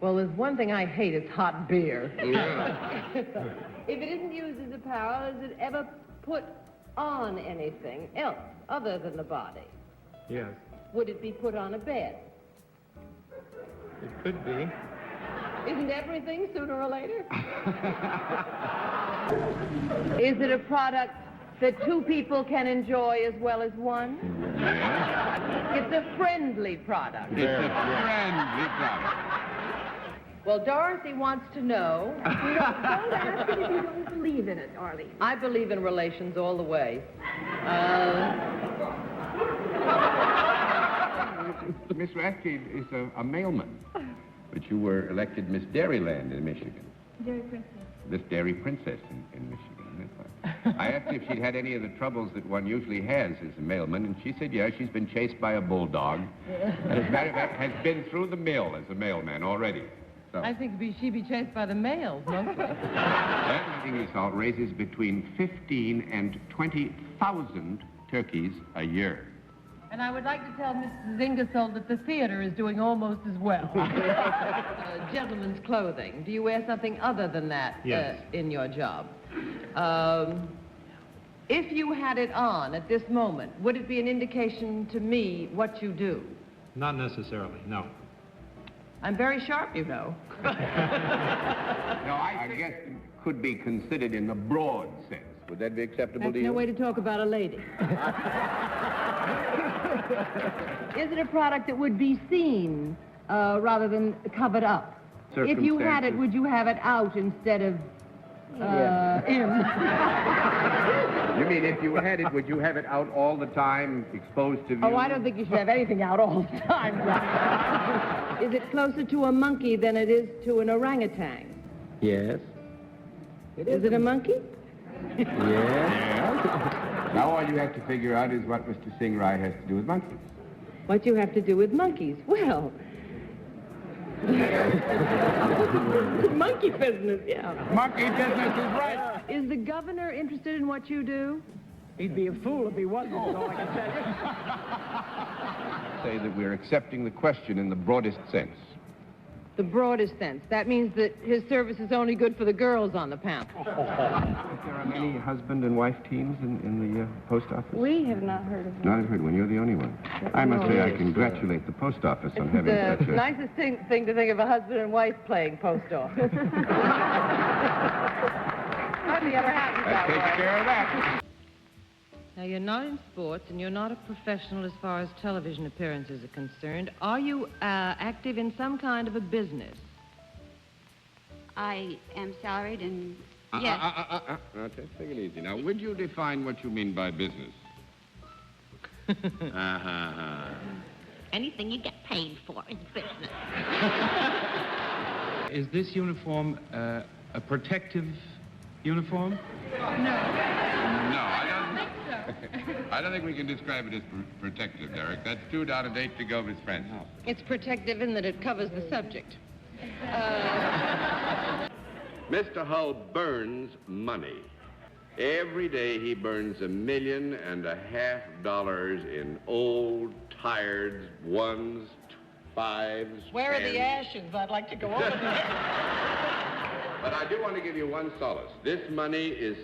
Well, there's one thing I hate, it's hot beer. Yeah. If it isn't used as apparel, is it ever put on anything else other than the body? Yes, Would it be put on a bed? it could be. Isn't everything sooner or later? Is it a product that two people can enjoy as well as one? Yeah. It's a friendly product. It's a friendly product. Well, Dorothy wants to know. No, don't ask it if you don't believe in it, Arlene. I believe in relations all the way. Miss Radke is a mailman, but you were elected Miss Dairyland in Michigan. Dairy Princess. Miss Dairy Princess in Michigan. That's right. I asked her if she'd had any of the troubles that one usually has as a mailman, and she said, yes, she's been chased by a bulldog. And as a matter of fact, has been through the mill as a mailman already. So, I think she'd be chased by the males, mostly. that eating salt raises between 15 and 20,000 turkeys a year. And I would like to tell Mrs. Ingersoll that the theater is doing almost as well. Gentlemen's clothing. Do you wear something other than that Yes. In your job? If you had it on at this moment, would it be an indication to me what you do? Not necessarily, no. I'm very sharp, you know. No, I guess it could be considered in the broad sense. Would that be acceptable That's to you? no way to talk about a lady. Is it a product that would be seen rather than covered up? If you had it, would you have it out instead of in? You mean if you had it, would you have it out all the time, exposed to view? Oh, I don't think you should have anything out all the time. Is it closer to a monkey than it is to an orangutan? Yes. Is it a monkey? Yes. Yeah. Now all you have to figure out is what Mr. Singrai has to do with monkeys. What you have to do with monkeys? Well, monkey business, yeah. Monkey business is right. Is the governor interested in what you do? He'd be a fool if he wasn't, is all I can tell you. Say that we're accepting the question in the broadest sense. The broadest sense. That means that his service is only good for the girls on the panel. There are many husband and wife teams in the post office? We have not heard of it. Not heard one. You're the only one. I must say I congratulate the post office on having It's such the a... nicest thing to think of a husband and wife playing post office. Hardly ever happens That that takes way. care of that. Now, you're not in sports, and you're not a professional as far as television appearances are concerned. Are you active in some kind of a business? I am salaried and yes. Now, just take it easy. Now, would you define what you mean by business? Anything you get paid for is business. Is this uniform a protective uniform? I don't think we can describe it as protective, Derek. That's too out of date to go, Miss Francis. It's protective in that it covers the subject. Mr. Hull burns money. Every day he burns $1.5 million in old, tired ones, fives, Where are tens. the ashes? I'd like to go over there. But I do want to give you one solace. This money is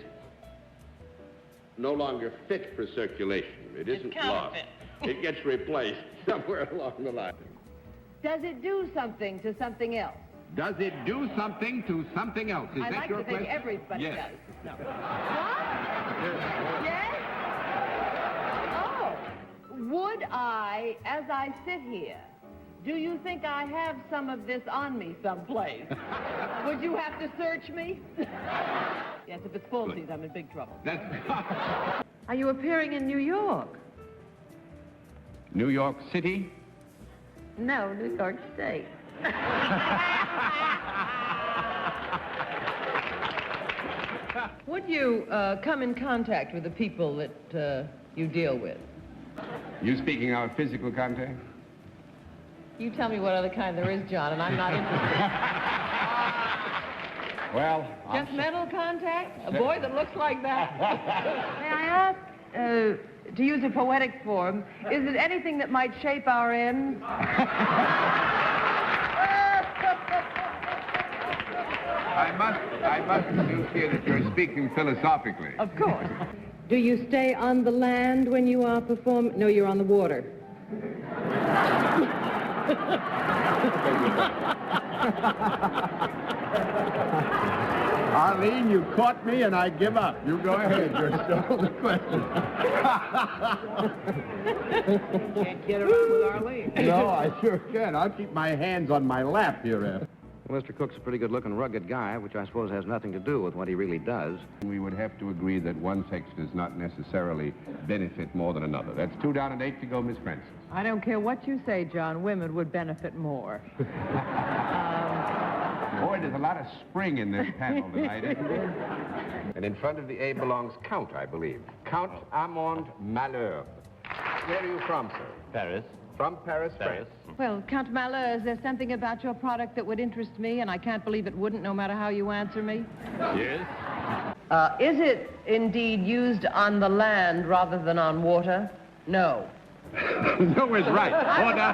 no longer fit for circulation. It isn't lost. It gets replaced somewhere along the line. Does it do something to something else? Does it do something to something else? Is I that like your to think question? everybody Yes. does. No. What? Yes? Oh. Would I, as I sit here, do you think I have some of this on me someplace? Would you have to search me? Yes, if it's falsies, I'm in big trouble. That's Are you appearing in New York? New York City? No, New York State. Would you come in contact with the people that you deal with? You speaking our physical contact? You tell me what other kind there is, John, and I'm not interested. Well, Just mental contact? A boy that looks like that? May I ask, to use a poetic form, is it anything that might shape our ends? I must assume here that you're speaking philosophically. Of course. Do you stay on the land when you are performing? No, you're on the water. Arlene, you caught me and I give up. You go ahead. You're still the question. Can't get around with Arlene. No, I sure can. I'll keep my hands on my lap here, Ed. Well, Mr. Cook's a pretty good-looking, rugged guy, which I suppose has nothing to do with what he really does. We would have to agree that one sex does not necessarily benefit more than another. That's 2 down and 8 to go, Miss Francis. I don't care what you say, John. Women would benefit more. Boy, there's a lot of spring in this panel tonight, isn't there? And in front of the A belongs Count, I believe. Count Armand Malheur. Where are you from, sir? Paris. From Paris, France. Well, Count Malheur, is there something about your product that would interest me, and I can't believe it wouldn't, no matter how you answer me? Yes? Is it indeed used on the land rather than on water? No. No is right. Order.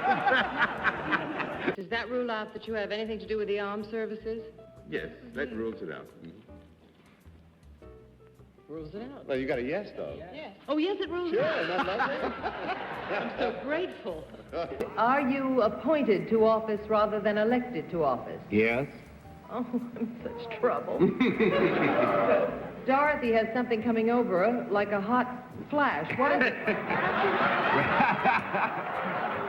Does that rule out that you have anything to do with the armed services? Yes, that rules it out. Rules it out. Well, you got a yes, though. Yes. Oh, yes, it rules it out. Isn't that lovely? I'm so grateful. Are you appointed to office rather than elected to office? Yes. Oh, I'm in such trouble. Dorothy has something coming over her, like a hot flash. What is it?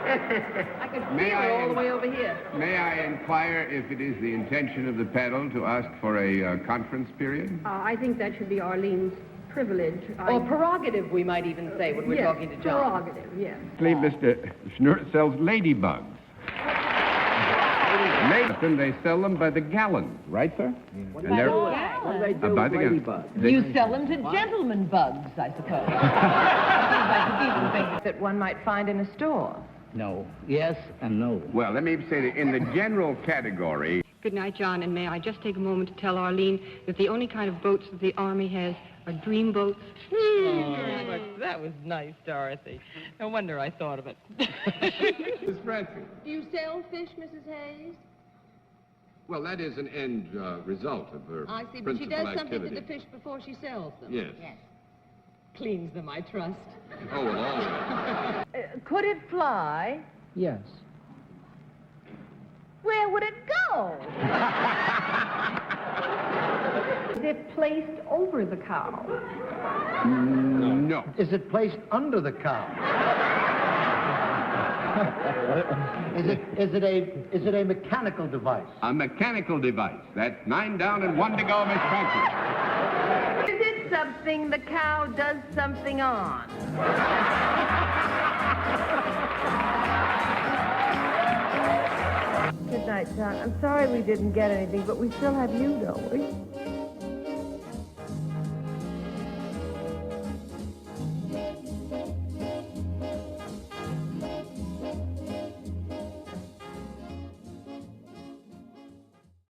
I could feel it all the way over here. May I inquire if it is the intention of the panel to ask for a conference period? I think that should be Arlene's privilege. Or prerogative, we might even say, when we're talking to John. Prerogative, yes. Mr. Schnurr sells ladybugs. They sell them by the gallon, right, sir? What And they're do they do by with the ladybugs? You sell them to gentlemen bugs, I suppose. Like the decent things that one might find in a store. No. Yes and no. Well, let me say that in the general category. Good night, John, and may I just take a moment to tell Arlene that the only kind of boats that the Army has are dream boats. That was nice, Dorothy. No wonder I thought of it. Miss Francis. Do you sell fish, Mrs. Hayes? Well, that is an end result of her I see, but principal she does something activity. to the fish before she sells them. Yes. Cleans them, I trust. Oh, well, all right. Could it fly? Yes. Where would it go? Is it placed over the cow? No. Is it placed under the cow? Is it a mechanical device? A mechanical device. That's 9 down and 1 to go, Miss Francis. Is it something the cow does something on? Good night, John. I'm sorry we didn't get anything, but we still have you, don't we?